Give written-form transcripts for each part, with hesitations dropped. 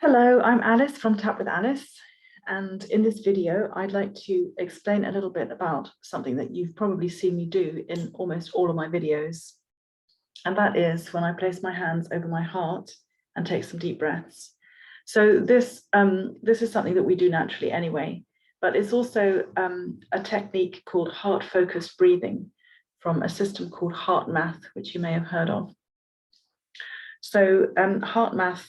Hello, I'm Alice from Tap with Alice, and in this video I'd like to explain a little bit about something that you've probably seen me do in almost all of my videos, and that is when I place my hands over my heart and take some deep breaths. So this is something that we do naturally anyway, but it's also a technique called heart-focused breathing from a system called HeartMath, which you may have heard of. So HeartMath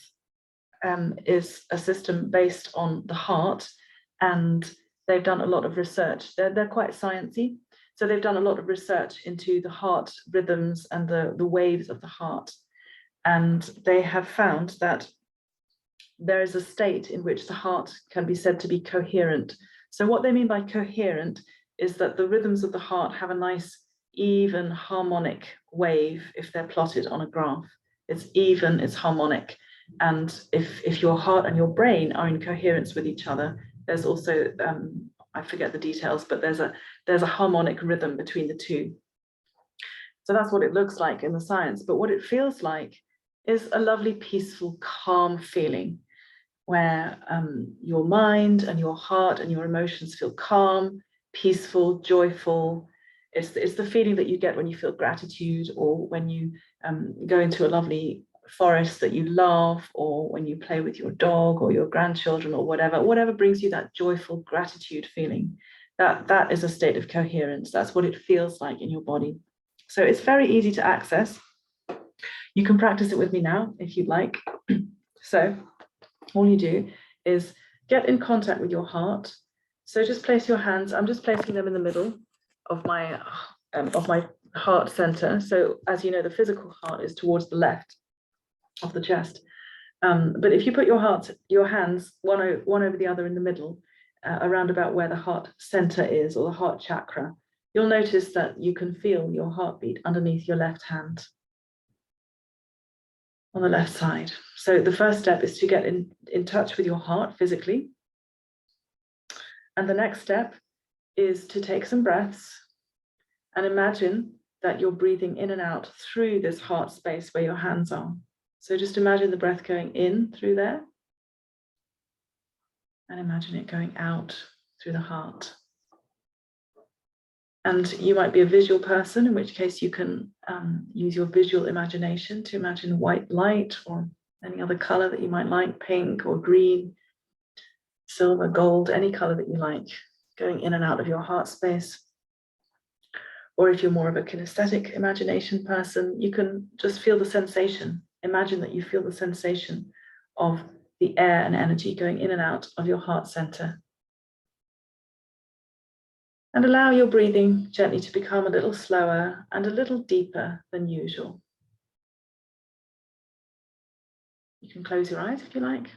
is a system based on the heart, and they've done a lot of research. They're quite sciencey, so they've done a lot of research into the heart rhythms and the waves of the heart, and they have found that there is a state in which the heart can be said to be coherent. So what they mean by coherent is that the rhythms of the heart have a nice even harmonic wave if they're plotted on a graph. It's even, it's harmonic. And if your heart and your brain are in coherence with each other, there's also, I forget the details, but there's a harmonic rhythm between the two. So that's what it looks like in the science. But what it feels like is a lovely, peaceful, calm feeling where your mind and your heart and your emotions feel calm, peaceful, joyful. It's the feeling that you get when you feel gratitude, or when you go into a lovely forest that you love, or when you play with your dog or your grandchildren, or whatever brings you that joyful gratitude feeling. That is a state of coherence. That's what it feels like in your body. So it's very easy to access. You can practice it with me now if you'd like. So all you do is get in contact with your heart. So just place your hands, I'm just placing them in the middle of my heart center. So as you know, the physical heart is towards the left of the chest. But if you put your hands one over the other in the middle, around about where the heart center is, or the heart chakra, you'll notice that you can feel your heartbeat underneath your left hand on the left side. So the first step is to get in touch with your heart physically. And the next step is to take some breaths and imagine that you're breathing in and out through this heart space where your hands are. So just imagine the breath going in through there, and imagine it going out through the heart. And you might be a visual person, in which case you can use your visual imagination to imagine white light or any other color that you might like, pink or green, silver, gold, any color that you like, going in and out of your heart space. Or if you're more of a kinesthetic imagination person, you can just feel the sensation. Imagine that you feel the sensation of the air and energy going in and out of your heart center. And allow your breathing gently to become a little slower and a little deeper than usual. You can close your eyes if you like.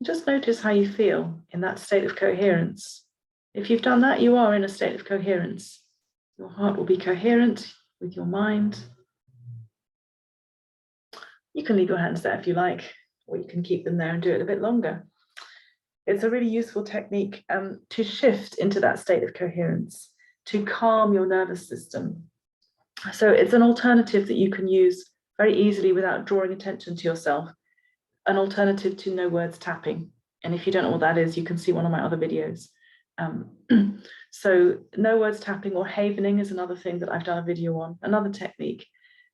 Just notice how you feel in that state of coherence. If you've done that, you are in a state of coherence. Your heart will be coherent with your mind. You can leave your hands there if you like, or you can keep them there and do it a bit longer. It's a really useful technique to shift into that state of coherence, to calm your nervous system. So it's an alternative that you can use very easily without drawing attention to yourself, an alternative to no words tapping. And if you don't know what that is, you can see one of my other videos. So no words tapping or havening is another thing that I've done a video on, another technique.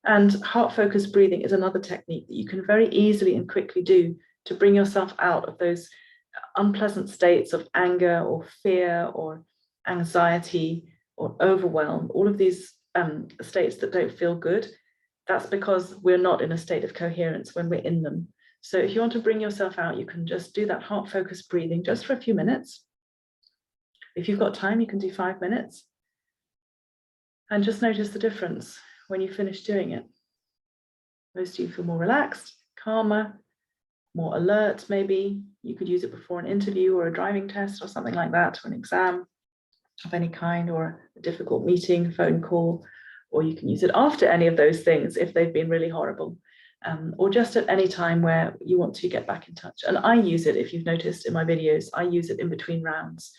And heart-focused breathing is another technique that you can very easily and quickly do to bring yourself out of those unpleasant states of anger or fear or anxiety or overwhelm, all of these states that don't feel good. That's because we're not in a state of coherence when we're in them. So if you want to bring yourself out, you can just do that heart-focused breathing just for a few minutes. If you've got time, you can do 5 minutes. And just notice the difference when you finish doing it. Most of you feel more relaxed, calmer, more alert maybe. You could use it before an interview or a driving test or something like that, or an exam of any kind, or a difficult meeting, phone call, or you can use it after any of those things if they've been really horrible, or just at any time where you want to get back in touch. And I use it, if you've noticed in my videos, I use it in between rounds.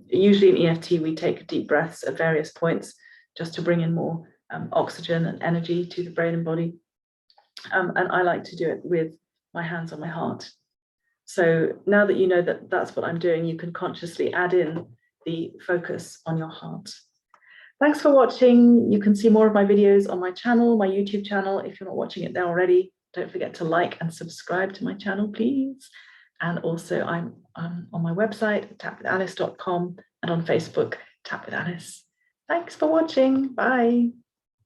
Usually in EFT, we take deep breaths at various points just to bring in more oxygen and energy to the brain and body. And I like to do it with my hands on my heart. So now that you know that that's what I'm doing, you can consciously add in the focus on your heart. Thanks for watching. You can see more of my videos on my channel, my YouTube channel. If you're not watching it there already, don't forget to like and subscribe to my channel, please. And also I'm on my website, tapwithalice.com, and on Facebook, Tap with Alice. Thanks for watching. Bye.